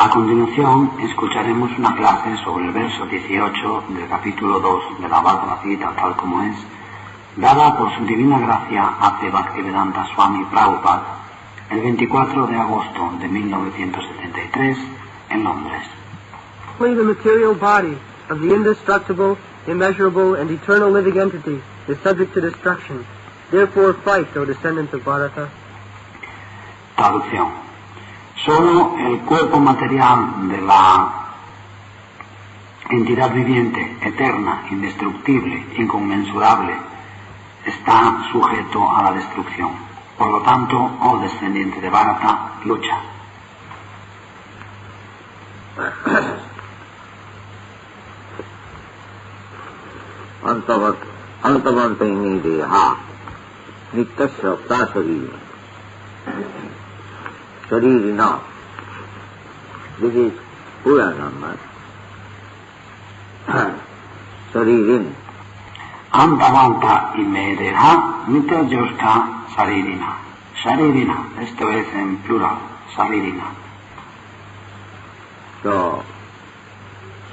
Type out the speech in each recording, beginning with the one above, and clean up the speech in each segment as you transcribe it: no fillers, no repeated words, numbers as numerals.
A continuación, escucharemos una clase sobre el verso 18 del capítulo 2 de la Bhagavad Gita tal como es, dada por su divina gracia a Bhaktivedanta Swami Prabhupada el 24 de agosto de 1973 en Londres. Only the material body of the indestructible, immeasurable, and eternal living entity is subject to destruction. Therefore fight, O descendants of Bharata. Traducción. Solo el cuerpo material de la entidad viviente, eterna, indestructible, inconmensurable, está sujeto a la destrucción. Por lo tanto, oh descendiente de Bharata, lucha. Antavantini deha nityasya prasarina sharirina. This is Pura number. Sharirin. Antavanta y Medeha Nityajoska Saririna. Saririna, esto es en plural, Saririna. So,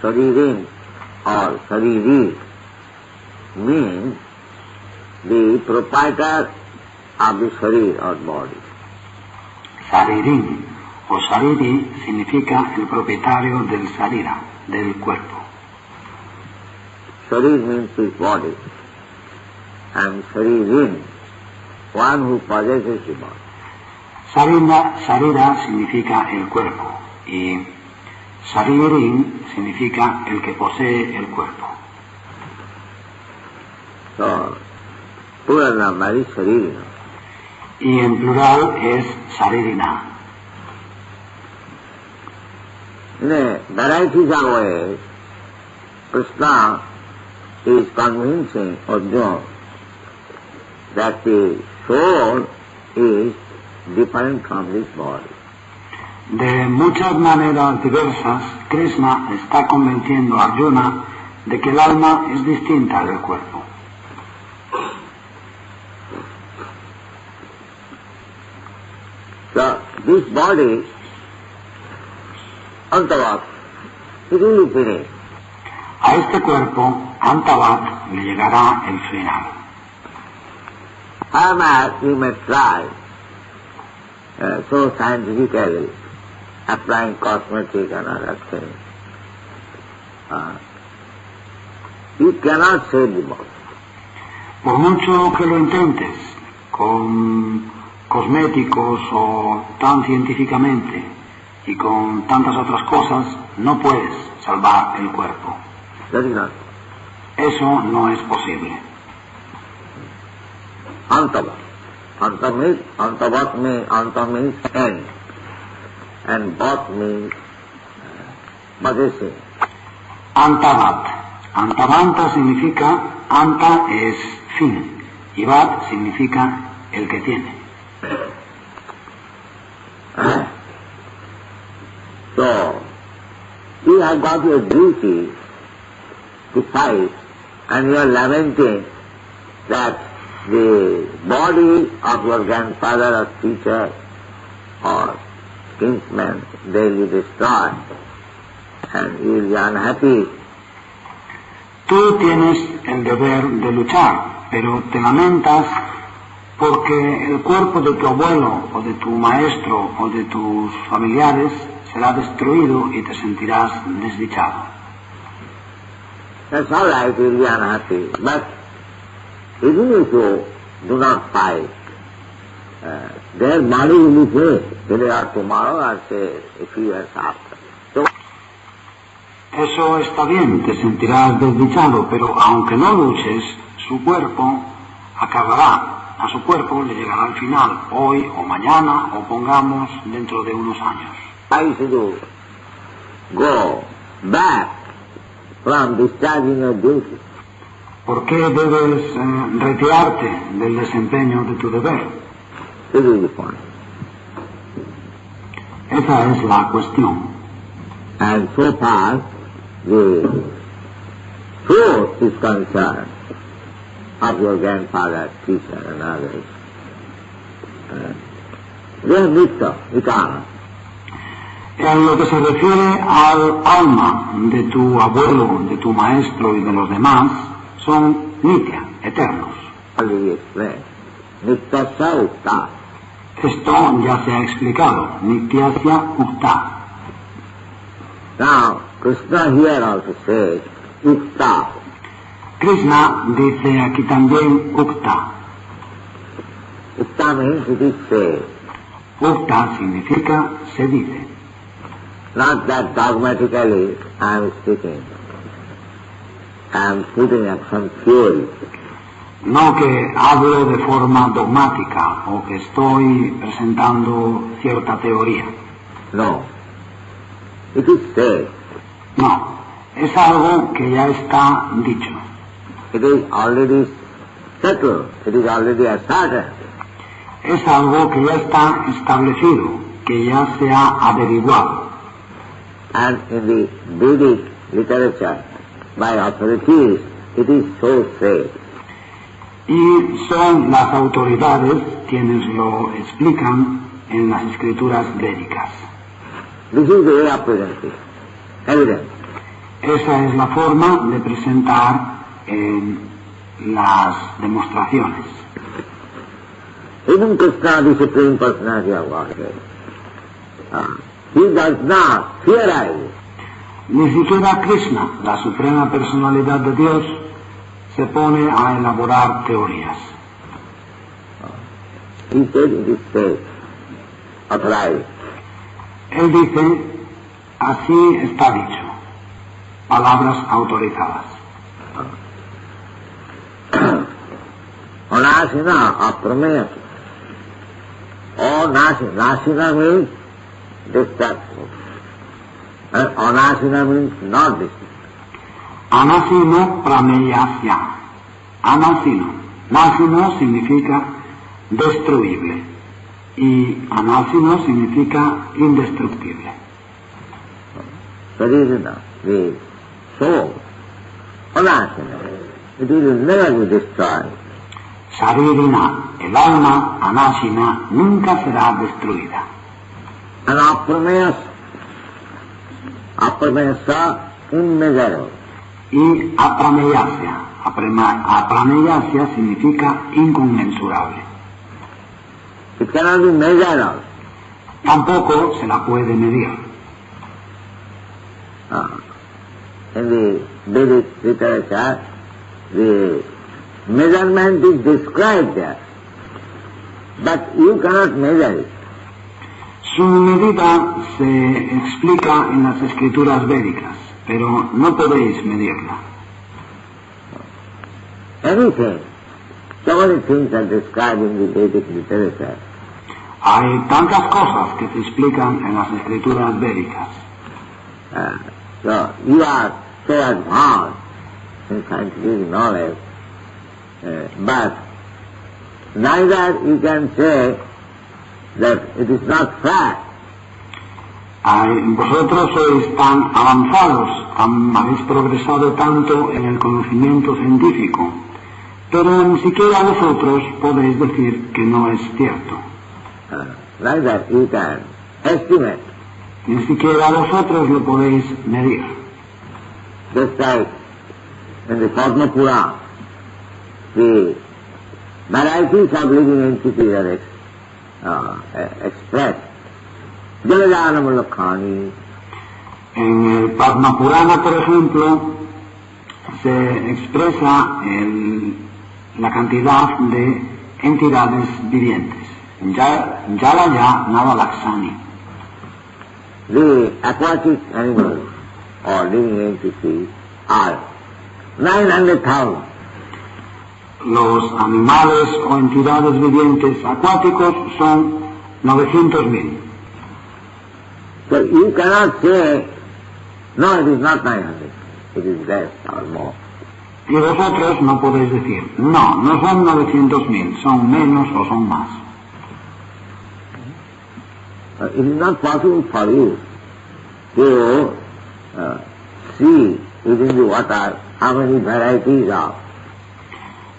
Sharirin or Shariri means the proprietor of the Sharir or body. Saririn o Sariri significa el propietario del Sarira, del cuerpo. Sharir means his body, and Sharirin, one who possesses the body. Sarira significa el cuerpo y Saririn significa el que posee el cuerpo. So, plural number is Sharirina. Y en plural es Saririna. In a varieties of ways, Krishna is convincing Arjuna that the soul is different from this body. De muchas maneras diversas, Krishna está convenciendo a Arjuna de que el alma es distinta del cuerpo. So, this body, Antavat, is really finished. A este cuerpo, Antavat, le llegará el final. However, you may try so scientifically, applying cosmetic and other things. You cannot save the body. Por mucho que lo intentes, con cosméticos o tan científicamente y con tantas otras cosas, no puedes salvar el cuerpo. That is not. Eso no es posible. Antavat. Anta means end. And Vat means possessing. Antavat. Antavanta significa, Anta es fin, y Vat significa el que tiene. So, you have got your duty to fight, and you are lamenting that the body of your grandfather or teacher or kinsman, they will be destroyed, and you will be unhappy. Tú tienes el deber de luchar, pero te lamentas porque el cuerpo de tu abuelo o de tu maestro o de tus familiares será destruido y te sentirás desdichado. That's all right, you will be unhappy, but even if you do not fight, their body will be saved today or tomorrow or say a few years after. So, Eso está bien, te sentirás desdichado, pero aunque no luches, su cuerpo acabará. A su cuerpo le llegará al final, hoy o mañana, o pongamos dentro de unos años. why should you go back from discharging your duty? ¿Por qué debes retirarte del desempeño de tu deber? This is the point. Esa es la cuestión. And so far, the truth is concerned of your grandfather, teacher, and others. They are mixed up, eternal. En lo que se refiere al alma de tu abuelo, de tu maestro y de los demás, son nitya, eternos. Already explained. Nityasya ukta. Esto ya se ha explicado, nityasya ukta. Now, Krishna here also says, ukta. Krishna dice aquí también ukta. Ukta means it is said. Ukta significa se dice. Not that dogmatically I am speaking. I am putting up some theory. No que hablo de forma dogmática o que estoy presentando cierta teoría. No. It is said. No, es algo que ya está dicho. It is already settled. It is already ascertained. Es algo que ya está establecido, que ya se ha averiguado. And in the Vedic literature, by authorities, it is so said. Y son las autoridades quienes lo explican en las escrituras védicas. This is the way of presenting evidence. Esa es la forma de presentar las demostraciones. Even Krishna, the Supreme Personality of Godhead, he does not theorize. Ni siquiera Krishna, la Suprema Personalidad de Dios, se pone a elaborar teorías. He said it is said, authorized. Él dice, así está dicho, palabras autorizadas. Anasina aprameya. Or nasina means destruction. And anasina means not destruction. Anasino prameyasya. Anasino. Nasino significa destruible. Y anasino significa indestructible. That is enough. The soul, anasina, it will never be destroyed. Saririna, el alma, anasina, nunca será destruida. And aprameyasa, immeasurable. Y aprameyasya. Aprameyasya significa inconmensurable. It cannot be measured. Tampoco se la puede medir. In the Vedic literature, the measurement is described there, but you cannot measure it. Su medida se explica en las escrituras védicas, pero no podéis medirla. Anything, so many things are described in the Vedic literature. Hay tantas cosas que se explican en las escrituras védicas. So you are so advanced in scientific knowledge, but neither you can say that it is not fact. Vosotros sois tan avanzados, habéis progresado tanto en el conocimiento científico, pero ni siquiera vosotros podéis decir que no es cierto. Neither you can estimate. Ni siquiera vosotros lo podéis medir. Just like in the Padma Purana, the varieties of living entities are expressed. Jalajanam Lakhani. En el Padma Purana, por ejemplo, se expresa la cantidad de entidades vivientes. Jalaya Navalakshani. The aquatic animals or living entities are 900,000. Los animales o entidades vivientes acuáticos son 900,000. So you cannot say, no, it is not 900, it is less or more. Y vosotros no podéis decir, no son 900,000, son menos o son más. It is not possible for you to see within the water how many varieties are.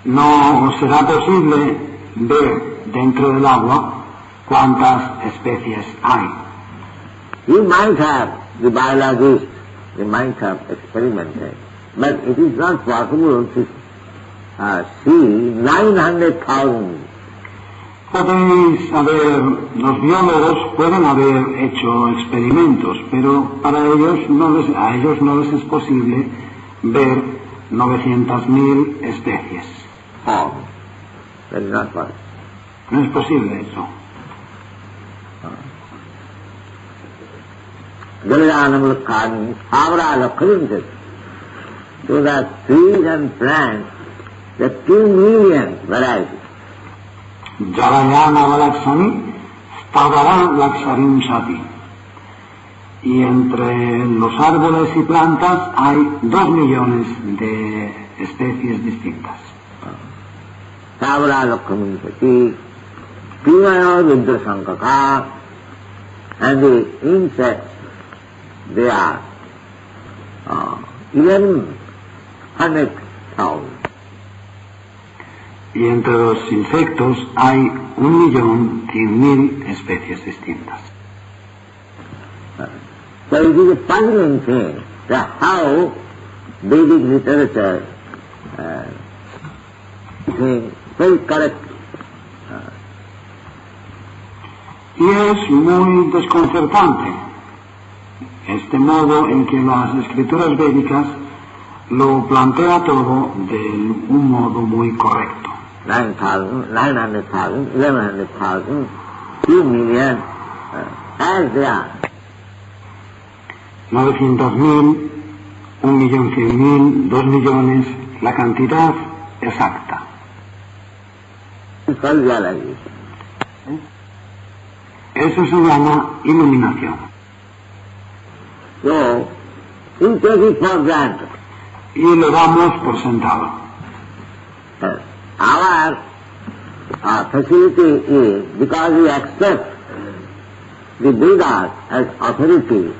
No será posible ver dentro del agua cuántas especies hay. You might have, the biologist, they might have experimented, but it is not possible to see 900,000. Los biólogos pueden haber hecho experimentos, pero a ellos no les es posible ver 900.000 especies. Oh, that is not possible. No es posible eso. Jalayanamulakani, Savra Lakrinjas, so that trees and plants, the 2 million varieties. Jalayana Valaksani, Stavara Laksarim Sati. Y entre los árboles y plantas hay 2 millones de especies distintas. Savra Lakrinjati, Pivaya Vidrasankaka, and the insects, they are 1100,000. Y entre los insectos hay 1.100.000 especies distintas. So it is a puzzling thing that how Vedic literature is very correct. Y es muy desconcertante este modo en que las escrituras védicas lo plantea todo de un modo muy correcto. 9,000, 900,000, 1100,000, 2 million, as they are. 900.000, 1.100.000, 2 millones, la cantidad exacta. Eso se llama iluminación. So, we take it for granted. Y lo damos por sentado. Our facility is, because we accept the Vedas as authority,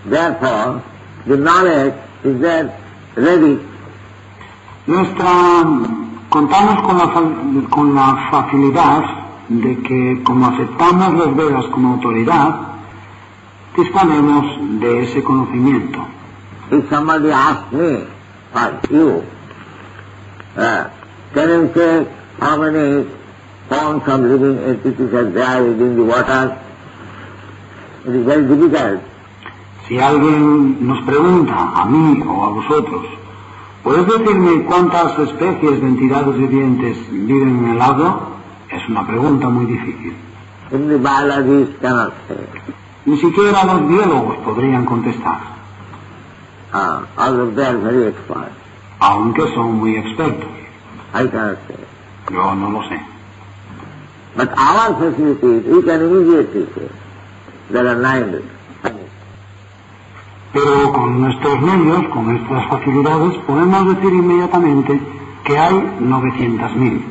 therefore the knowledge is there ready. Contamos con la facilidad de que, como aceptamos los Vedas como autoridad, disponemos de ese conocimiento. If somebody asks me, or you, can you say how many forms of living entities are there within the water? It is very difficult. Si alguien nos pregunta, a mí o a vosotros, ¿puedes decirme cuántas especies de entidades vivientes viven en el agua? Es una pregunta muy difícil. Even the biologists cannot say. Ni siquiera los biólogos podrían contestar. Although they are very expert. Aunque son muy expertos. I cannot say. Yo no lo sé. But our facilities, we can immediately say, there are 900. Pero con nuestros medios, con nuestras facilidades, podemos decir inmediatamente que hay 900.000.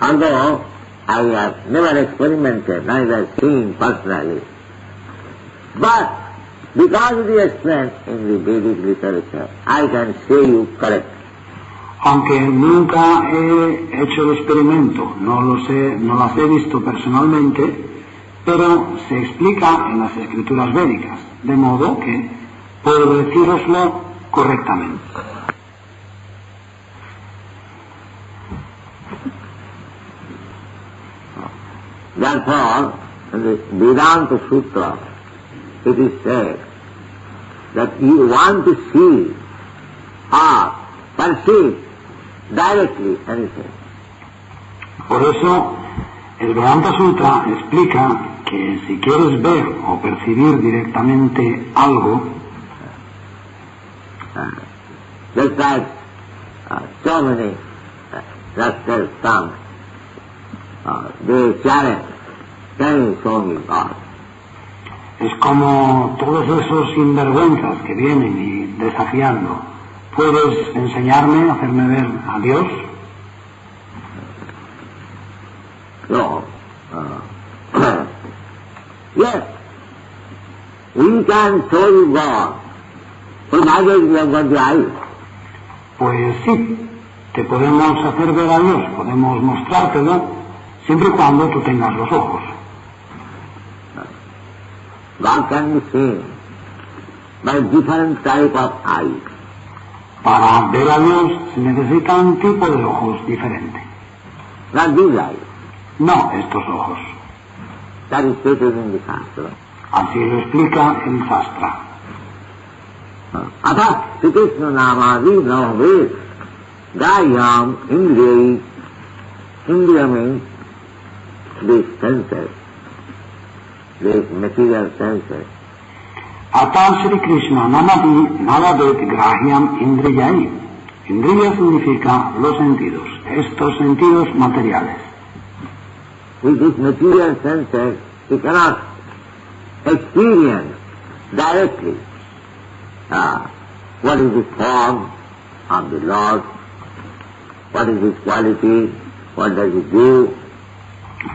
Although I have never experimented, neither seen personally, but because it is explained in the Vedic literature, I can say you correct. Aunque nunca he hecho el experimento, no las he visto personalmente, pero se explica en las escrituras védicas, de modo que puedo decíroslo correctamente. Therefore, in the Vedanta Sutra, it is said that you want to see or perceive directly anything. Por eso, el Vedanta Sutra explica que si quieres ver o percibir directamente algo, just like so many rascals come, they challenge, can you show me God? es como todos esos sinvergüenzas que vienen y desafiando, ¿puedes enseñarme, hacerme ver a Dios? No. Yes, we can show you God, provided we have got the eyes. Pues sí, te podemos hacer ver a Dios, podemos mostrártelo, siempre y cuando tú tengas los ojos. God can be seen by different type of eyes. Para ver a Dios se necesita un tipo de ojos diferente. Not these eyes. No estos ojos. That is stated in the Shastra. Así lo explica el Shastra. Atha Sri Krishna Namadi Navavet Gayam Indriya. Indriya means the senses, the material senses. Ata Sri Krishna Namadi Navavet Grahyam Indriyai. Indriya significa los sentidos, estos sentidos materiales. With these material senses, you cannot experience directly what is the form of the Lord, what is his quality, what does he do.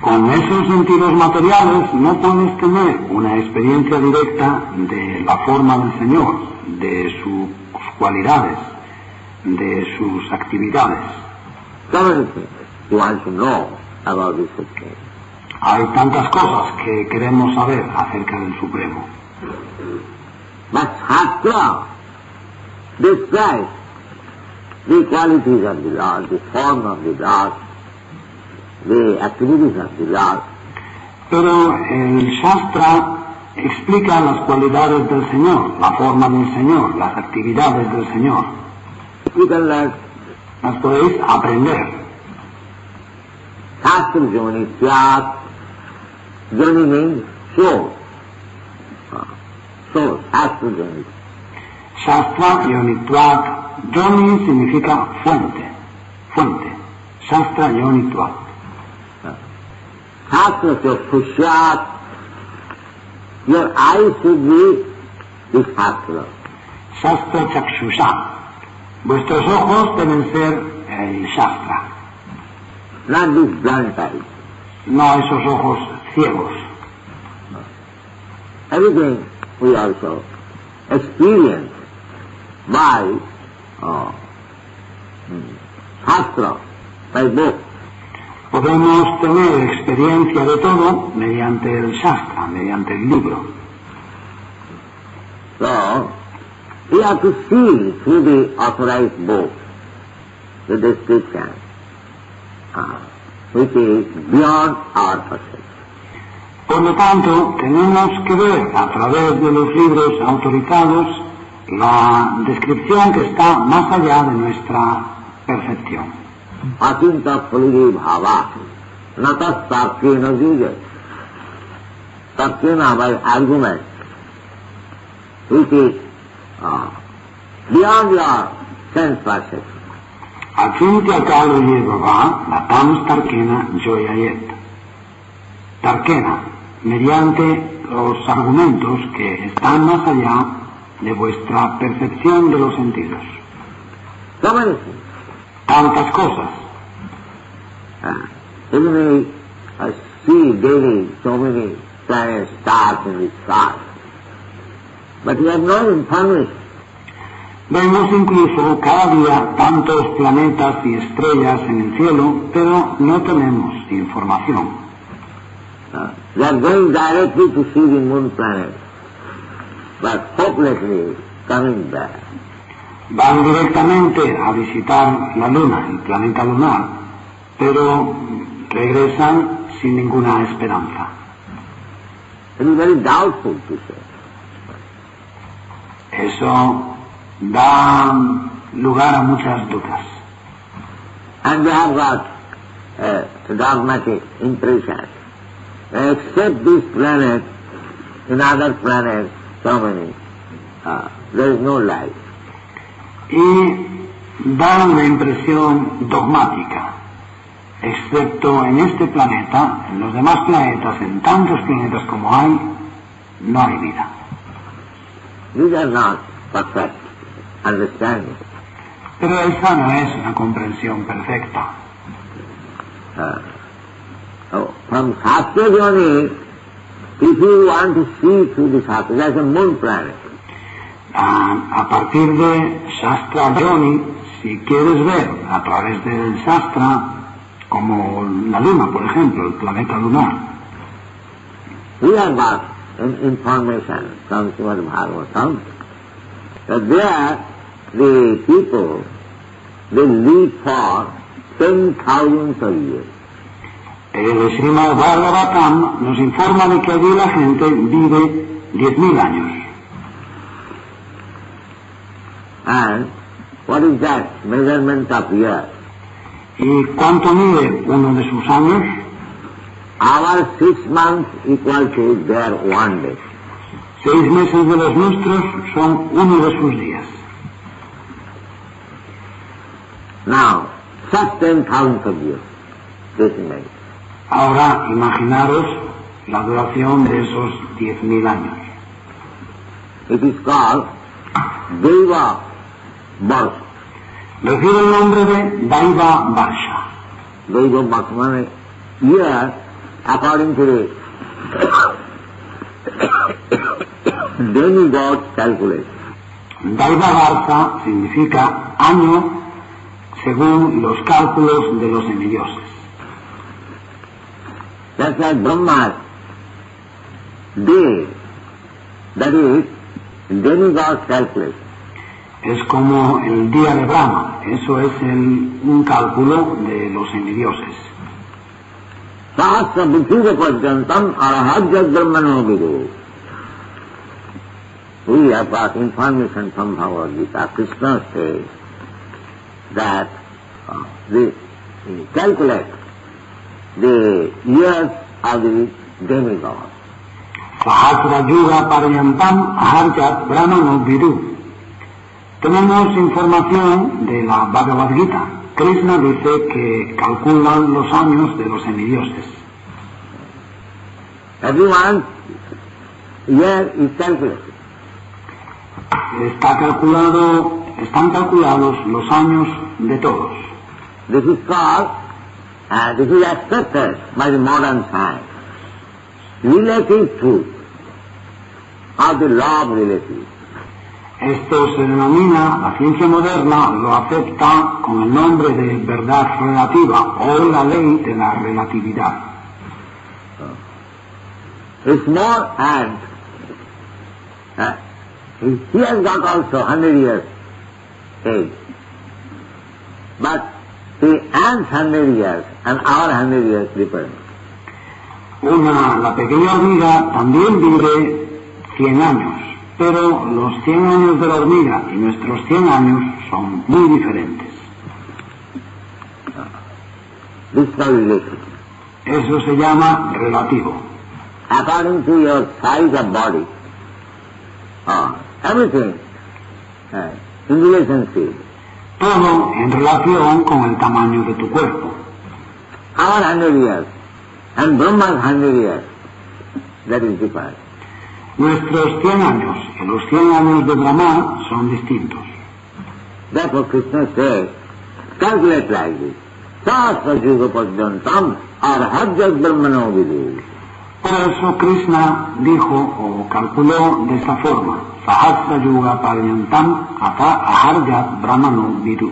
Con esos sentidos materiales no puedes tener una experiencia directa de la forma del Señor, de sus cualidades, de sus actividades. So many things you want to know about the Supreme. Hay tantas cosas que queremos saber acerca del Supremo. But Shastra describes the qualities of the Lord, the form of the Lord, the activities of the Lord. Pero el Shastra explica las cualidades del Señor, la forma del Señor, las actividades del Señor. You can learn. Las podéis aprender. Shastra Joni Syat. Joni means soul. Soul, Shastra Joni. Shastra Yonitvat. Yoni significa fuente. Fuente. Shastra Yonitvat. Shastra Chakshusyat. Your eyes should be the Shastra. Shastra Chakshusha. Vuestros ojos deben ser el Shastra. Not these blind eyes. No esos ojos ciegos. Everything we also experience by Shastra, by book. Podemos tener experiencia de todo mediante el Shastra, mediante el libro. So, we have to see through the authorized book the description, which is beyond our perception. Por lo tanto, tenemos que ver a través de los libros autorizados la descripción que está más allá de nuestra percepción. Acinta Puligi Bhava, Natas Tarkena Juja. Tarkena by argument, which is beyond your sense perception. Achintya Kalo Yevava, Natam Tarkena Joyayet. Tarkena, mediante los argumentos que están más allá de vuestra percepción de los sentidos. So many things. Tantas cosas. Even we see daily so many planets, stars in the sky, but we have no information. Vemos incluso cada día tantos planetas y estrellas en el cielo, pero no tenemos información. We are going directly to see the moon planet, but hopelessly coming back. Van directamente a visitar la luna, el planeta lunar, pero regresan sin ninguna esperanza. It is very doubtful to say. Eso da lugar a muchas dudas. And they have got a dogmatic impression. Except this planet, in other planets, so many, there is no life. Y dan la impresión dogmática, excepto en este planeta, en los demás planetas, en tantos planetas como hay, no hay vida. These are not perfect understanding. Pero esa no es una comprensión perfecta. From Shastra Joni, if you want to see through the Shastra, there's a moon planet. A partir de Shastra Joni, si quieres ver a través del Shastra, como la Luna, por ejemplo, el planeta lunar. We have got information from Srimad Bhagavatam that there the people will live for 10,000 years. El Srimad Bhagavatam nos informa de que allí la gente vive 10.000 años. And what is that measurement of years? ¿Y cuánto mide uno de sus años? Our 6 months equal to their 1 day. 6 meses de los nuestros son uno de sus días. Now, such 10,000 years, definitely. Ahora imaginaros la duración de esos 10.000 años. It is called Deva Varsha. Recibe el nombre de Daiva Varsha. Deva Varsha means year according to the demigod's calculation. Daiva Varsha significa año según los cálculos de los semidioses. That's like Brahma's day, that is demigod's calculation. Es como el día de Brahma, eso es un cálculo de los semidioses. Sahasra Bhutiva Pajantam Arahajya Brahmano Vidu. We have got information from Bhagavad Gita. Krishna says that we calculate the years of the demigod. Sahasra Yuga Paryantam Aharjat Brahmano Vidu. Tenemos información de la Bhagavad Gita. Krishna dice que calculan los años de los semidioses. Everyone's year is calculated. Están calculados los años de todos. This is called, this is accepted by the modern science. Relative truth, or the law of relativity. Esto se denomina, la ciencia moderna lo acepta con el nombre de verdad relativa o la ley de la relatividad. A small ant, he has got also 100 years age. But the ant's 100 years and our 100 years different. La pequeña hormiga también vive 100 años, pero los 100 años de la hormiga y nuestros 100 años son muy diferentes. This is relation. Eso se llama relativo. According to your size of body, everything in relationship. Todo en relación con el tamaño de tu cuerpo. Our 100 years and Brahma's 100 years, that is different. Nuestros 100 años y los 100 años de Brahma son distintos. Therefore Krishna says, calculate like this. Sahasra Yuga Pajantam Arahajya Brahmano Vidu. Por eso Krishna dijo o calculó de esta forma: Sahasra Yuga Paryantam Aharjat Brahmano Vidu.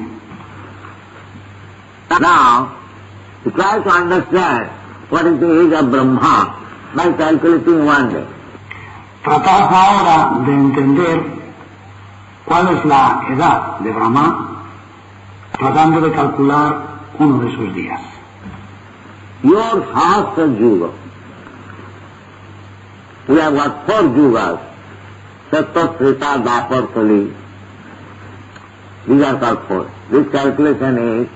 Now, to try to understand what is the age of Brahma by calculating 1 day. Tratad ahora de entender cuál es la edad de Brahma tratando de calcular uno de sus días. Your Sahasra Yuga. We have got 4 yugas. Sattva, Treta, Dwapar, Kali. These are called 4. This calculation is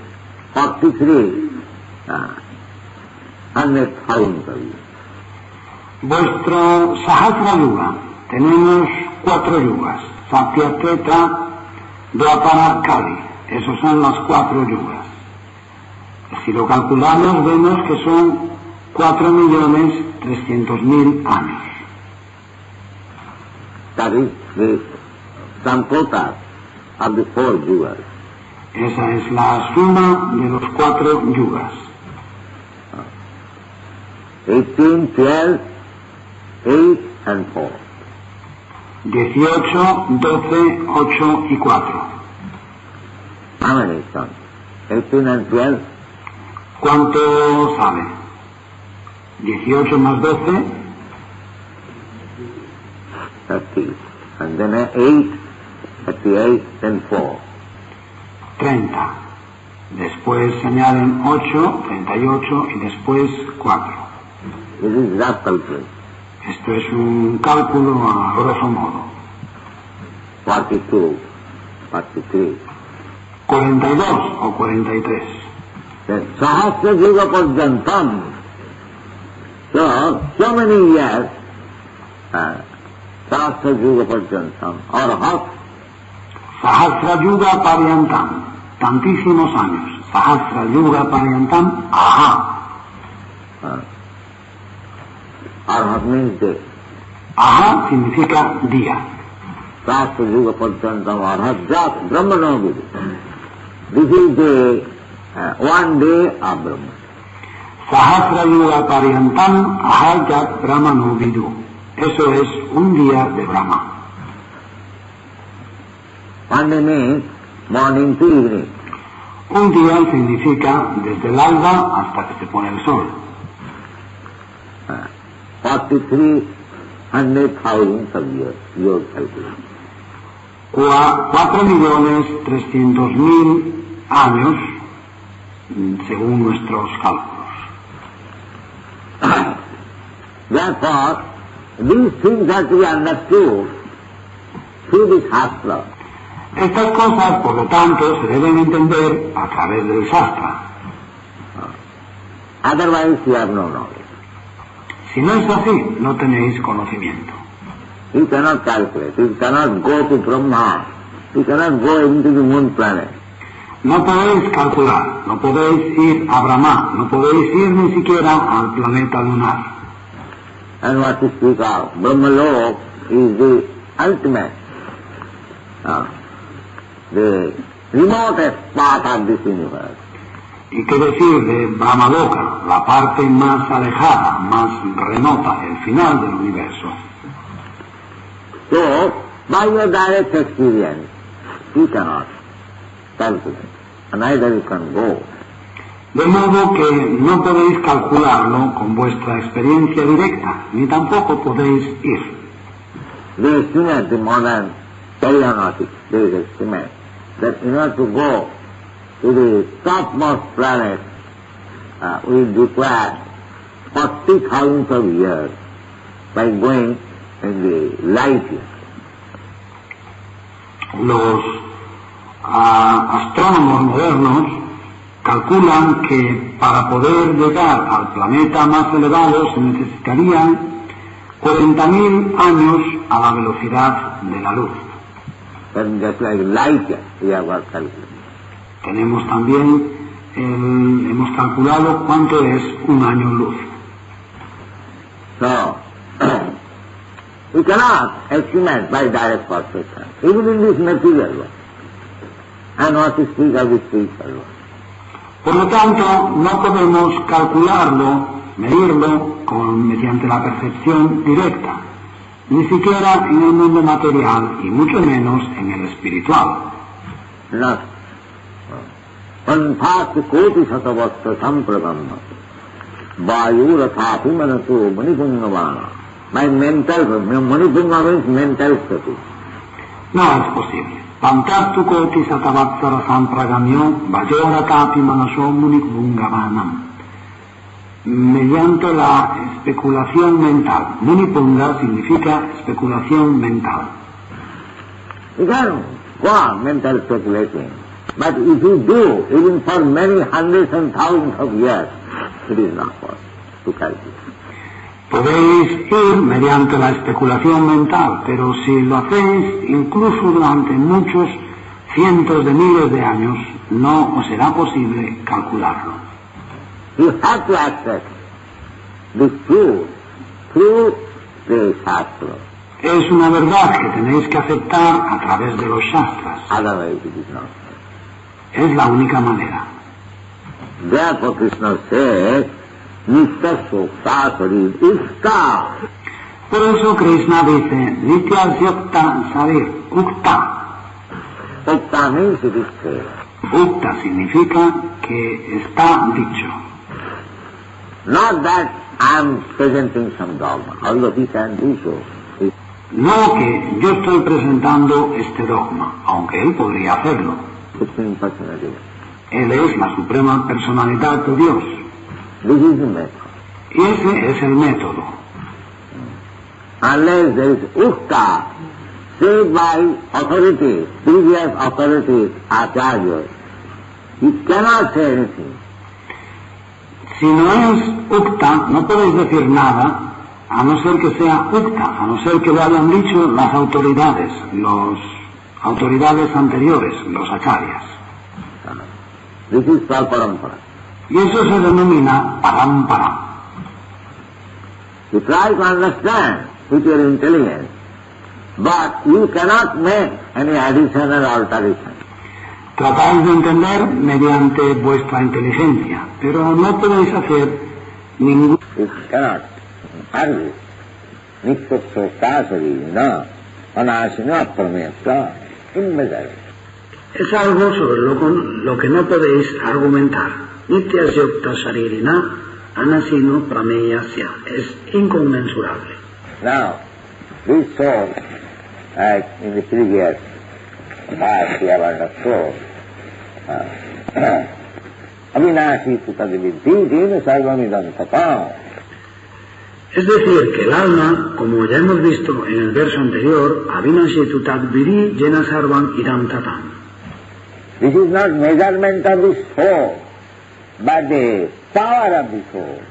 43 100,000. Vuestro Sahasra Yuga, tenemos 4 yugas, Satya, Treta, Dwapara, Kali. Esos son las 4 yugas. Si lo calculamos vemos que son 4.300.000 años. That is the sum total of the 4 yugas. Esa es la suma de los 4 yugas. 18, 12, 8 and 4. 18, 12, 8 y 4. How many sons? 18 and 12? ¿Cuánto sabe? 18 más 12, 30, and then 8, 38, then 4. 30. Después se añaden 8, 38 y después 4. This is rough calculation. Esto es un cálculo a grosso modo. 42, 43. 42 o 43. Then Sahasra Yuga Parjantam. So many years, Sahasra Yuga Parjantam, or how? Sahasra Yuga Paryantam. Tantísimos años. Sahasra Yuga Paryantam. Aha. Arhat means day. Aha significa día. Sahasra Yuga Parjantam Arhat Jat Brahmana Vidu. This is the one day of Brahma. Sahasra Yuga Paryantam Ahayat Brahmano Vidu. Eso es un día de Brahma. One day means morning to evening. Un día significa desde el alba hasta que se pone el sol. 4,300,000 of years, your calculation. 4.300.000 años, según nuestros cálculos. Therefore, these things have to be understood through the Shastra. Estas cosas, por lo tanto, se deben entender a través del Shastra. Otherwise, you have no knowledge. Si no es así, no tenéis conocimiento. You cannot calculate. You cannot go to Brahma. You cannot go into the moon planet. No podéis calcular, no podéis ir a Brahma, no podéis ir ni siquiera al planeta lunar. And what to speak of? Brahmalok is the ultimate, the remotest part of this universe. ¿Y qué decir de Brahmaloka, la parte más alejada, más remota, el final del universo? So, by your direct experience, you cannot calculate, and neither you can go. De modo que no podéis calcularlo con vuestra experiencia directa, ni tampoco podéis ir. They estimate, the modern aeronautics, they estimate that in order to go to the topmost planet, we require 40,000 of years by going in the light year. Los astrónomos modernos calculan que para poder llegar al planeta más elevado se necesitarían 40.000 años a la velocidad de la luz. And just like light year, we have got calculated. Tenemos también, hemos calculado cuánto es un año luz. So, we cannot estimate by direct perception, even in this material world, and not to speak of the spiritual world. Por lo tanto, no podemos calcularlo, medirlo mediante la percepción directa, ni siquiera en el mundo material y mucho menos en el espiritual. Not. Panthas koti satavasta sampragamma vayu rathapi manasu manipungavana. My mental, manipunga means mental state. No es posible. Pantastu koti satavatsara sampragamyo vayoratapi manaso munikpungavanam. Mediante la especulación mental. Munipunga significa especulación mental. You can go on mental speculating, but if you do, even for many hundreds and thousands of years, it is not possible to calculate. Podéis ir mediante la especulación mental, pero si lo hacéis incluso durante muchos cientos de miles de años, no os será posible calcularlo. You have to access the truth through the Shastra. Es una verdad que tenéis que aceptar a través de los Shastras. Otherwise it is not. Es la única manera. Therefore Krishna says, Nitya Sukta Sarir Ukta. Por eso Krishna dice, Nitya Sukta Sarir Ukta. Ukta means it is said. Ukta significa que está dicho. Not that I am presenting some dogma, although he can do so. No que yo estoy presentando este dogma, aunque él podría hacerlo. Supreme Personality. Él es la suprema personalidad de Dios. This is the method. Y ese es el método. Unless there is ukta, said by authorities, previous authorities, acharyas, you cannot say anything. Si no es ukta, no podéis decir nada, a no ser que sea ukta, a no ser que lo hayan dicho las autoridades anteriores, los acharyas. This is called parampara. Y eso se denomina parampara. You try to understand with your intelligence, but you cannot make any additional alteration. Tratáis de entender mediante vuestra inteligencia, pero no podéis hacer ningún... You cannot argue. Nityasya kasari na anasina pramesya immeasurable. Es algo sobre lo que no podéis argumentar. Nityasya saririna anasino prameyasya. Es inconmensurable. Now, this soul, like in the previous verse we have understood, avinashi sutaviddhi dena sarvamidam tatam. Es decir, que el alma, como ya hemos visto en el verso anterior, avinashi tutadviri jena sarvam idam tatam. This is not measurement of the soul, but the power of the soul.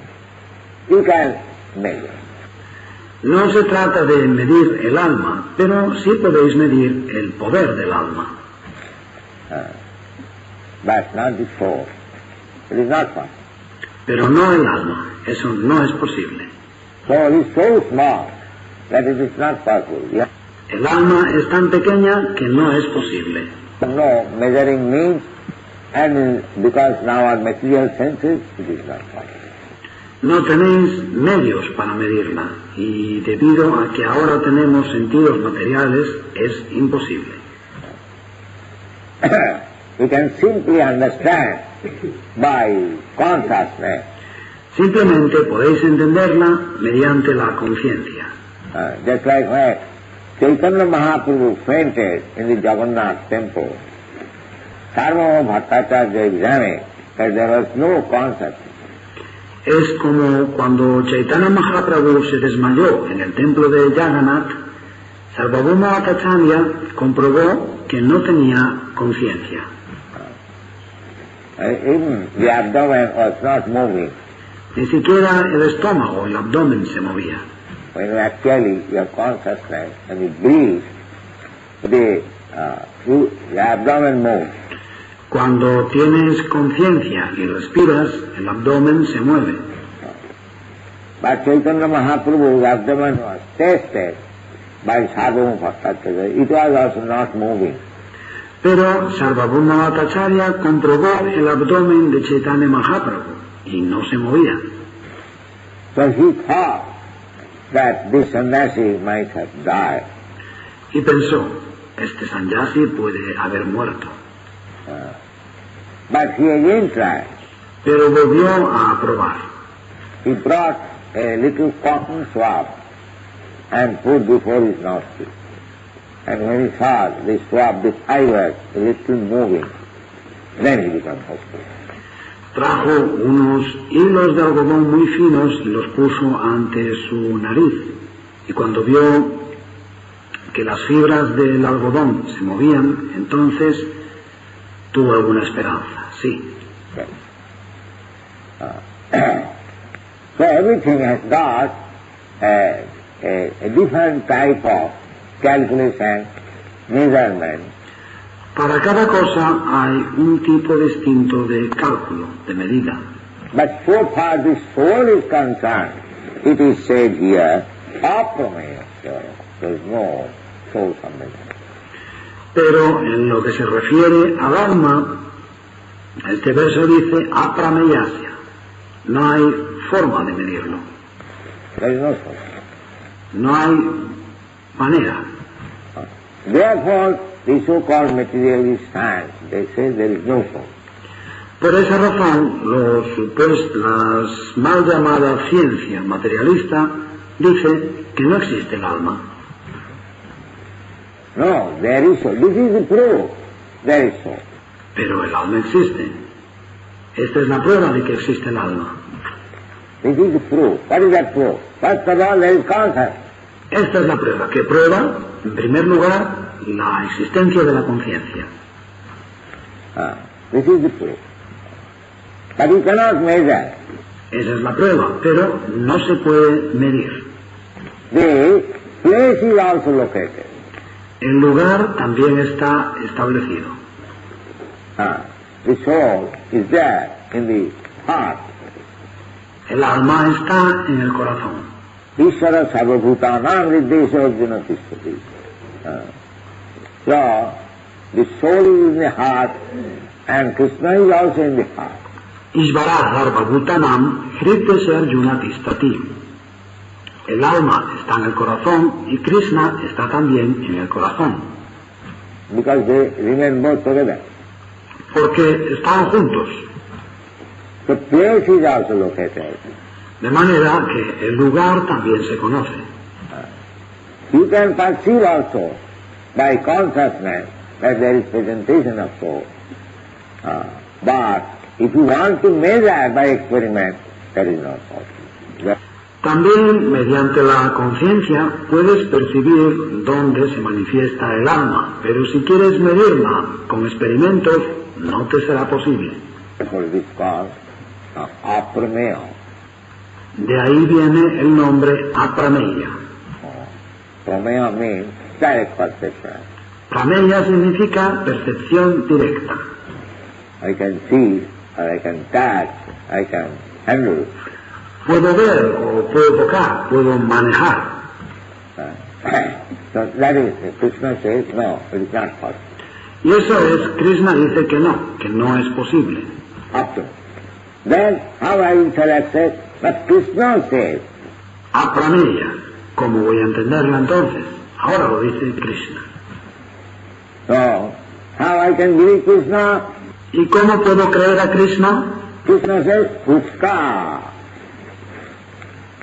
You can measure. No se trata de medir el alma, pero sí podéis medir el poder del alma. But not the soul. It is not possible. Pero no el alma. Eso no es posible. Soul is so small that it is not possible. Yeah. El alma es tan pequeña que no es posible. No measuring means, and because now our material senses, it is not possible. No tenéis medios para medirla, y debido a que ahora tenemos sentidos materiales, es imposible. You can simply understand by consciousness. Simplemente podéis entenderla mediante la conciencia. Just like when Chaitanya Mahaprabhu fainted in the Jagannath temple, Sarvabhauma Bhattacharya examined that there was no consciousness. Es como cuando Chaitanya Mahaprabhu se desmayó en el templo de Jagannath, Sarvabhauma Bhattacharya comprobó que no tenía conciencia. Even the abdomen was not moving. Ni siquiera el estómago, el abdomen se movía. When you actually your consciousness and you breathe, the abdomen moves. Cuando tienes conciencia y respiras, el abdomen se mueve. But Chaitanya Mahaprabhu's abdomen was tested by Sarvabhauma Bhattacharya. It was also not moving. Pero Sarvabhauma Bhattacharya comprobó el abdomen de Chaitanya Mahaprabhu y no se movía. So he thought that this sannyasi might have died. Y pensó, este sannyasi puede haber muerto. But he again tried. Pero volvió a probar. He brought a little cotton swab and put before his nostril. And when he saw the swab, the fibers a little moving, then he became hopeful. Trajo unos hilos de algodón muy finos y los puso ante su nariz. Y cuando vio que las fibras del algodón se movían, entonces tuvo alguna esperanza, sí. So everything has got a different type of calculation, measurement. Para cada cosa hay un tipo distinto de cálculo, de medida. But so far the soul is concerned, it is said here, aprameya. There is no soul measurement. Pero en lo que se refiere al alma, este verso dice aprameyasya. No hay forma de medirlo. There is no soul. No hay manera. Therefore, the so-called materialist science, they say there is no soul. Por esa razón, las mal llamadas ciencia materialista dice que no existe el alma. No, there is soul. This is the proof. There is soul. Pero el alma existe. Esta es la prueba de que existe el alma. This is the proof. What is that proof? First of all, there is consciousness. Esta es la prueba. ¿Qué prueba? En primer lugar, la existencia de la conciencia. This is the proof. But you cannot measure. Esa es la prueba, pero no se puede medir. The place is also located. El lugar también está establecido. The soul is there in the heart. El alma está en el corazón. Ishvara sarvabhutanam riddesha arjuna tishtati. So, the soul is in the heart and Krishna is also in the heart. Ishvara sarvabhutanam riddesha arjuna tishtati. El alma está en el corazón y Krishna está también en el corazón. Because they remain both together. Porque están juntos. The place is also located. De manera que el lugar también se conoce. You can perceive also by consciousness that there is presentation of soul. But if you want to measure by experiment, that is not possible. También mediante la conciencia puedes percibir dónde se manifiesta el alma, pero si quieres medirla con experimentos, no te será posible. De ahí viene el nombre aprameya. Prameya means direct perception. Prameya significa percepción directa. I can see, or I can touch, I can handle. Puedo ver o puedo tocar, puedo manejar. So that is, Krishna says, no, it is not possible. Y eso es, Krishna dice que no es posible. Up to. Then, how I shall accept? But Krishna says. Aprameya, ¿cómo voy a entenderla entonces? Ahora lo dice Krishna. So, how I can believe Krishna? ¿Y cómo puedo creer a Krishna? Krishna says, Ukta.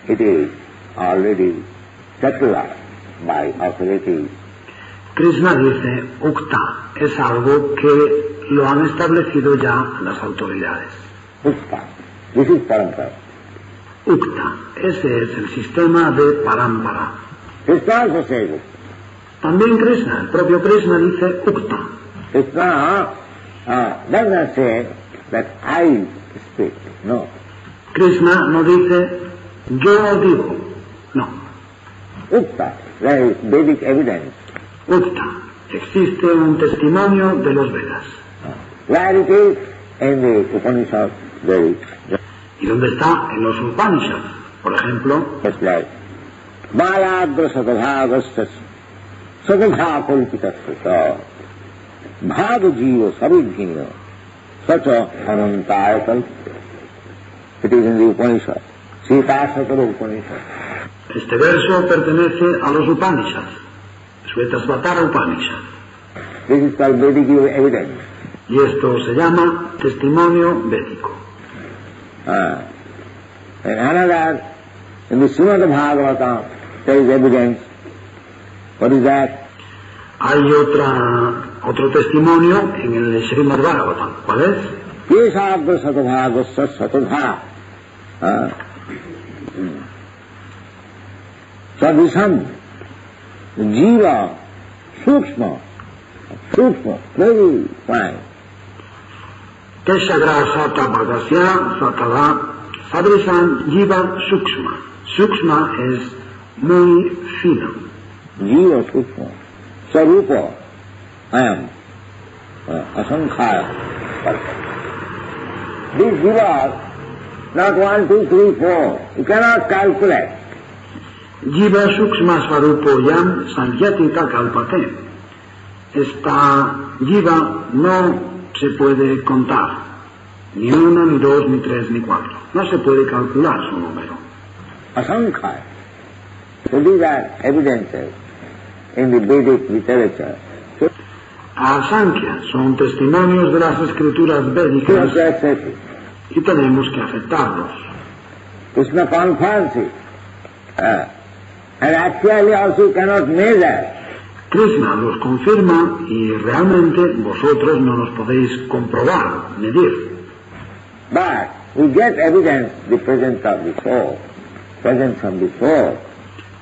It is already secular by authority. Krishna dice, Ukta, es algo que lo han establecido ya las autoridades. Ukta. This is parampara. Ukta, ese es el sistema de parampara. Krishna also says it. También Krishna, el propio Krishna dice Ukta. Krishna does not say that I speak. No. Krishna no dice yo digo, no. Ukta, there is Vedic evidence. Ukta, existe un testimonio de los Vedas. Where it is in the Upanishad, there is. ¿Y dónde está? En los Upanishads. Por ejemplo, Just like Baladra Sadabhavastas Sadabha Kulpitasya Bhava Jiva Savijnina Sacha Anantayakal. It is in the Upanishad. Sita Satara Upanishad. Este verso pertenece a los Upanishads, Shvetasvatara Upanishad. This is called Vedic evidence. Y esto se llama testimonio védico. And another, in the Srimad Bhagavatam, there is evidence. What is that? Hay otro testimonio en el Srimad Bhagavatam. ¿Cuál es? Keshabda Satadhavasya Satadha. Sadhisam, Jiva, Sukshma, very fine. Keshagra Sata Bhagasya Satadha Sadrisan Jiva Sukshma. Sukshma es muy fino. Jiva Sukshma. Sarupa, I am Asankhaya. These jivas, not 1, 2, 3, 4. You cannot calculate. Jiva Sukshma Swarupo Yam Sankhyatika Kalpate. Esta jiva no se puede contar. Ni 1, ni 2, ni 3, ni 4. No se puede calcular su número. Asankhaya. So these are evidences in the Vedic literature. Asankhya son testimonios de las escrituras védicas y tenemos que aceptarlos. Krishna confirms it. And actually also you cannot measure. Krishna los confirma y realmente vosotros no los podéis comprobar, medir. But we get evidence the presence of the soul, presence of the soul.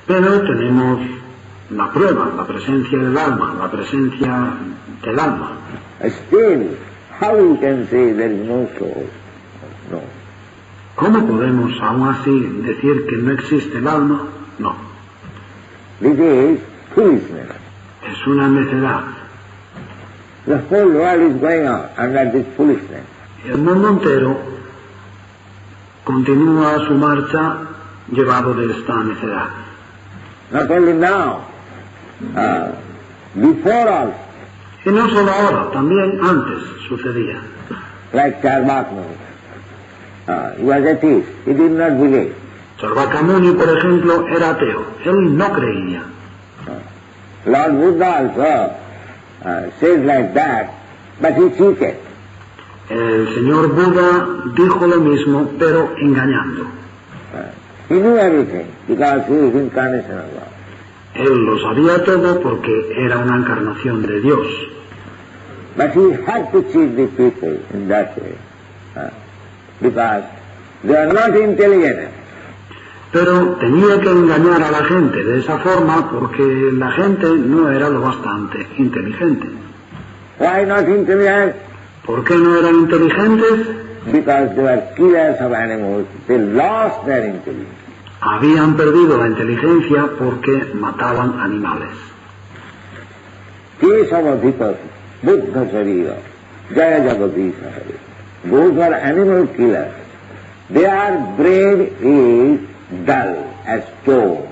Pero tenemos la prueba, la presencia del alma, la presencia del alma. Still, how you can say there is no soul? No. ¿Cómo podemos aún así decir que no existe el alma? No. This is foolishness. Es una necedad. The whole world is going on under this foolishness. El mundo entero continúa su marcha llevado de esta necedad. Not only now, before also. Y no solo ahora, también antes sucedía. Like Charvakamuni. He was atheist. He did not believe. Sarvakamuni, por ejemplo, era ateo. Él no creía. Lord Buddha also says like that, but he cheated. El señor Buda dijo lo mismo, pero engañando. He knew everything because he is incarnation of God. Él lo sabía todo porque era una encarnación de Dios. But he had to cheat the people in that way because they are not intelligent. Pero tenía que engañar a la gente de esa forma porque la gente no era lo bastante inteligente. Why not intelligent? ¿Por qué no eran inteligentes? Because they were killers of animals. They lost their intelligence. Habían perdido la inteligencia porque mataban animales. Kesavadhipas, Buddha Sarira, Jaya Jagadisha Hari. Those were animal killers. Their brain is dull as stone.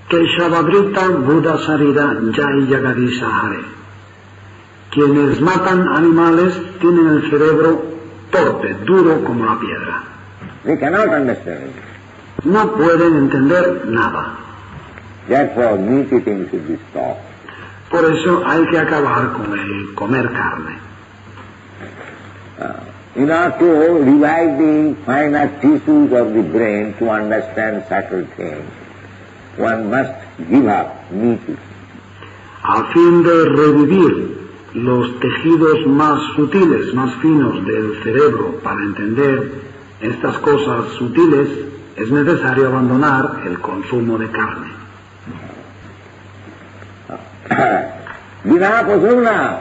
Keshavadrita Buddha Sarira Jai Jagadisha Hare. Quienes matan animales tienen el cerebro torpe, duro como la piedra. They cannot understand it. No pueden entender nada. Therefore, meat eating should be stopped. Por eso hay que acabar con el comer carne. In order to revive the finer tissues of the brain to understand subtle things, one must give up meat eating. A fin de revivir los tejidos más sutiles, más finos del cerebro para entender estas cosas sutiles, es necesario abandonar el consumo de carne. Vina Pasuna.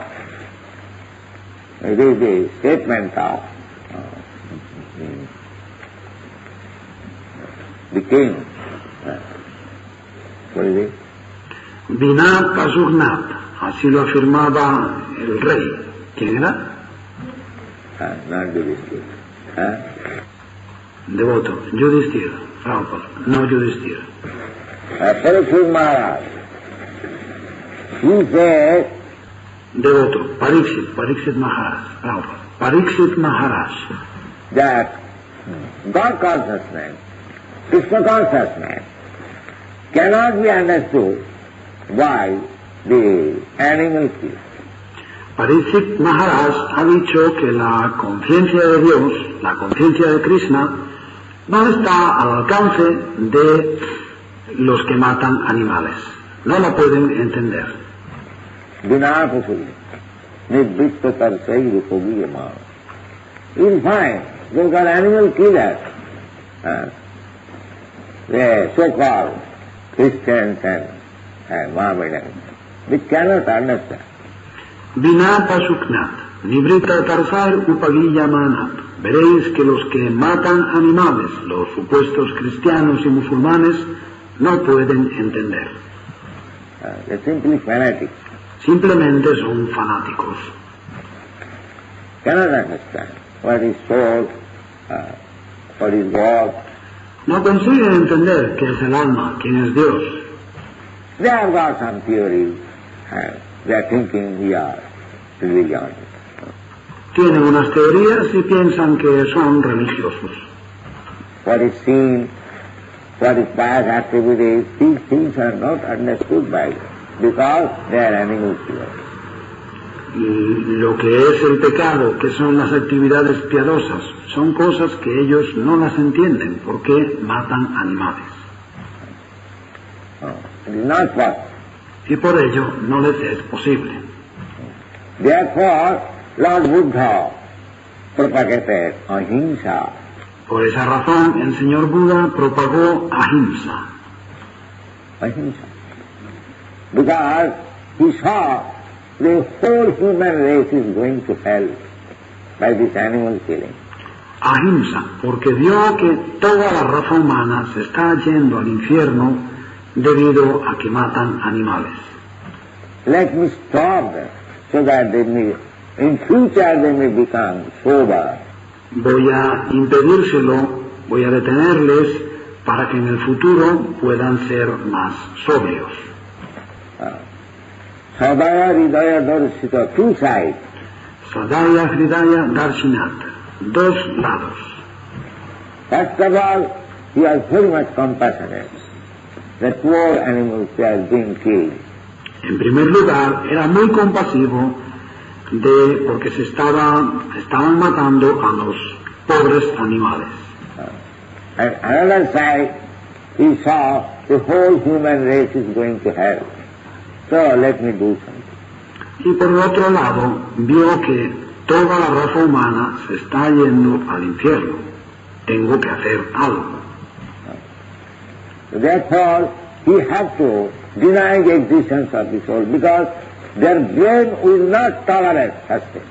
It is the statement of the king. What is it? Vina Pasugnat, así lo afirmaba el rey. ¿Quién era? Not Yudhishthira. Devoto, Yudhishthira, Prabhupada, no Yudhishthira. Parikshit Maharaj. He said, Devoto, Parikshit Maharaj, Prabhupada, Parikshit Maharaj, that God consciousness, Krishna consciousness, cannot be understood by the animal field. Parikshit Maharaj ha dicho que la conciencia de Dios, la conciencia de Krishna, no está al alcance de los que matan animales. No la pueden entender. Vinapasuri, Nidvitta Tarsai Rupogiyama. You'll find those are animal killers. The so-called Christians and Mohammedans. They cannot understand. Vina Pasuknat, Nibrita Tarsar Upagiyamanat. Veréis que los que matan animales, los supuestos cristianos y musulmanes, no pueden entender. They're simply fanatics. Simplemente son fanáticos. Cannot understand what is soul, what is God. No consiguen entender qué es el alma, quién es Dios. They have got some theories and they are thinking we are religion. Tienen unas teorías y piensan que son religiosos. What is seen, what is pious activities, these things are not understood by them because they are animal killers. Y lo que es el pecado, que son las actividades piadosas, son cosas que ellos no las entienden porque matan animales. It is not what y por ello no les es posible. Therefore, Lord Buddha propagated ahimsa. Por esa razón, el señor Buda propagó ahimsa. Ahimsa. Because he saw the whole human race is going to hell by this animal killing. Ahimsa, porque vio que toda la raza humana se está yendo al infierno debido a que matan animales. Let me stop them so that they may, in future they may become sober. Voy a impedírselo, voy a detenerles para que en el futuro puedan ser más sobrios. Sadaya Hridaya Darshita, two sides. Sadaya Hridaya Darshinat, dos lados. First of all, he was very much compassionate. The poor animals they are being killed. En primer lugar, era muy compasivo porque se estaban matando a los pobres animales. And another side, he saw the whole human race is going to hell. So let me do something. Y por el otro lado, vio que toda la raza humana se está yendo al infierno. Tengo que hacer algo. Therefore, he had to deny the existence of the soul because their brain will not tolerate such things.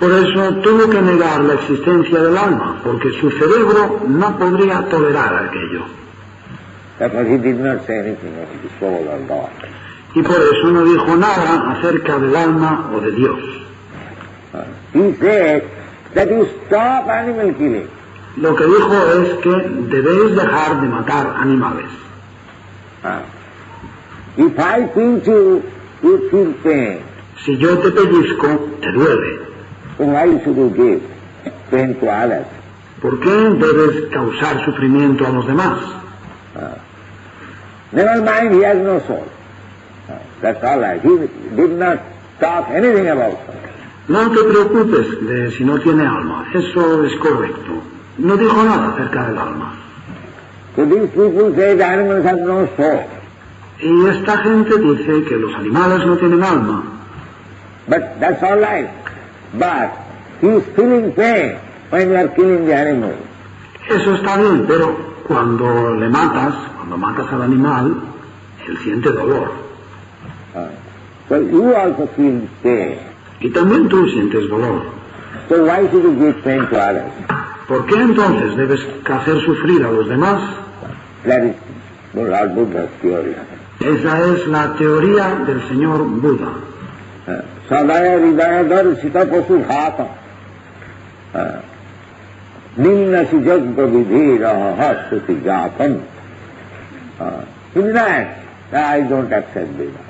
Por eso tuvo que negar la existencia del alma, porque su cerebro no podría tolerar aquello. Therefore, he did not say anything of the soul or God. Y por eso no dijo nada acerca del alma o de Dios. He said that you stop animal killing. Lo que dijo es que debéis dejar de matar animales. If I pinch you, you feel pain. Si yo te pellizco, te duele. So why should you give pain to others? ¿Por qué debes causar sufrimiento a los demás? Never mind, he has no soul. That's all right. He did not talk anything about soul. No te preocupes de si no tiene alma. Eso es correcto. No dijo nada acerca del alma. So these people say the animals have no soul. Y esta gente dice que los animales no tienen alma. But that's all right. But he is feeling pain when you are killing the animal. Eso está bien, pero cuando matas al animal, él siente dolor. So you also feel pain. Y también tú sientes dolor. So why should you give pain to others? ¿Por qué entonces debes hacer sufrir a los demás? That is Lord Buddha's theory. Esa es la teoría del señor Buda. Sadaya Hridaya Darshita Pasu Bhata Nimna Si Jagga Vidhira Hastati Jatam. In that, I don't accept Veda.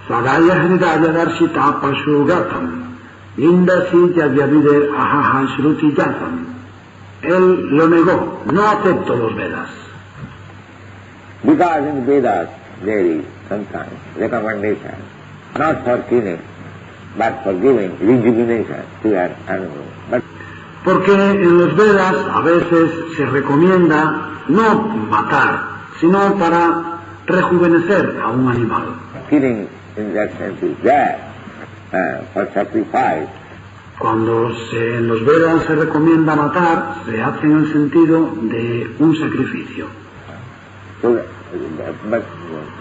Sadaya Hridaya Darshita Pasu Gatam Nindasi Jagyavider Ahaha Shruti Jatam. Él lo negó, no acepto los Vedas. Because in Vedas there is sometimes recommendation, not for killing, but for giving rejuvenation to an animal. But porque en los Vedas a veces se recomienda no matar, sino para rejuvenecer a un animal. killing in that sense is there for sacrifice. Cuando en los Vedas se recomienda matar, se hace en el sentido de un sacrificio. So, but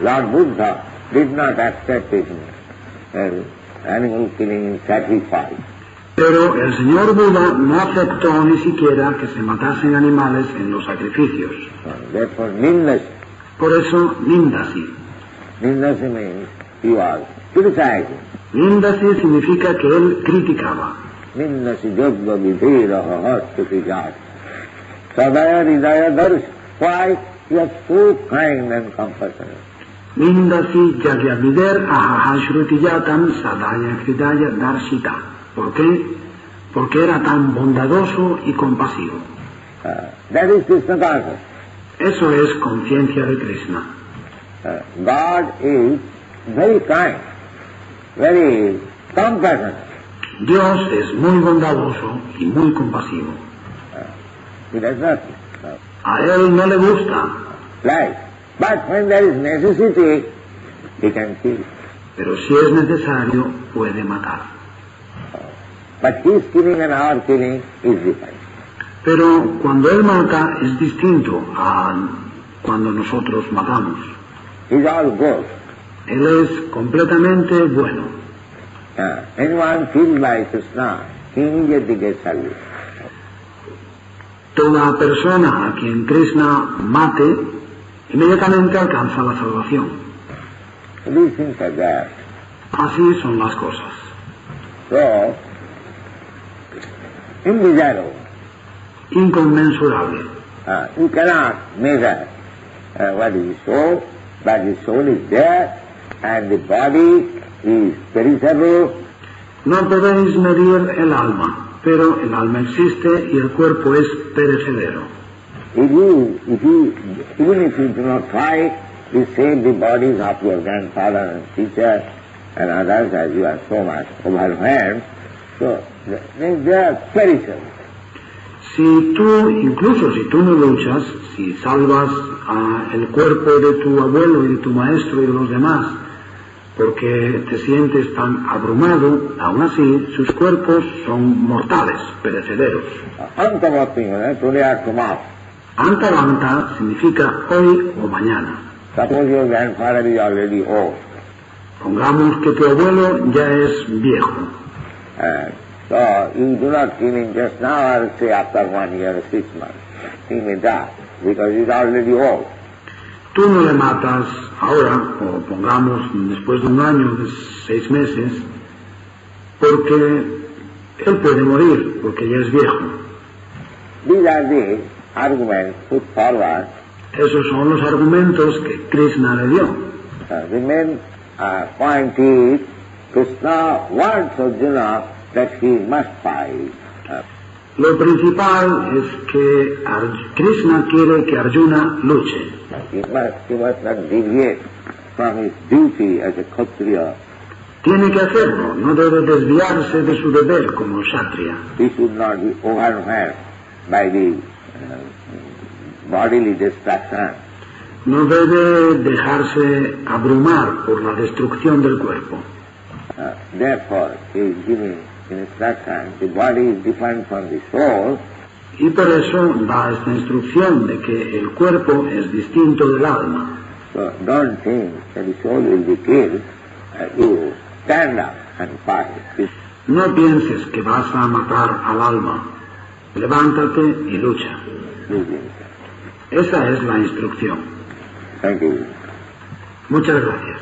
Lord Buddha did not accept it, animal killing in sacrifice. Pero el señor Buda no aceptó ni siquiera que se matasen animales en los sacrificios. Therefore, Nindasi. Por eso, Nindasi. Nindasi means he was criticizing. Nindasi significa que él criticaba. Nindasi jagga vidhira hastati jat. Sadaya hridaya darsh. Why? He was so kind and compassionate. Nindasi jagyavider ahahashrutiyatam sadaya hridaya darshita. ¿Por qué? Porque era tan bondadoso y compasivo. That is Krishna consciousness. Eso es conciencia de Krishna. God is very kind, very compassionate. Dios es muy bondadoso y muy compasivo. He does not A él no le gusta. like. But when there is necessity, he can kill. Pero si es necesario, puede matar. But his killing and our killing is different. Pero cuando él mata es distinto a cuando nosotros matamos. He's all good. Él es completamente bueno. Anyone killed by Krishna, he immediately gets salvation. Toda persona a quien Krishna mate, inmediatamente alcanza la salvación. These things are there. Así son las cosas. So, indesirable. Inconmensurable. You cannot measure what is soul, but the soul is there and the body is perishable. No podéis medir el alma, pero el alma existe y el cuerpo es perecedero. Even if you do not try to save the bodies of your grandfather and teacher and others, as you are so much overwhelmed, so they are perishable. Incluso si tú no luchas, si salvas el cuerpo de tu abuelo y de tu maestro y de los demás, porque te sientes tan abrumado, aún así sus cuerpos son mortales, perecederos. Antavanta significa hoy o mañana. Suppose your grandfather is already old. Pongamos que tu abuelo ya es viejo. So you do not kill him just now or say after 1 year or 6 months. He may die because he is already old. Tú no le matas ahora, o pongamos después de 1 año, de 6 meses, porque él puede morir, porque ya es viejo. These are the arguments put forward. Esos son los argumentos que Krishna le dio. The main point is Krishna wants Arjuna that he must fight. Lo principal es que Krishna quiere que Arjuna luche. He must not deviate from his duty as a Kshatriya. Tiene que hacerlo, no debe desviarse de su deber como Kshatriya. He should not be overwhelmed by the bodily destruction. No debe dejarse abrumar por la destrucción del cuerpo. Therefore, he is giving instruction. The body is different from the soul. Y por eso da esta instrucción de que el cuerpo es distinto del alma. So don't think that the soul will be killed. You stand up and fight. No pienses que vas a matar al alma. Levántate y lucha. Esa es la instrucción. Thank you. Muchas gracias.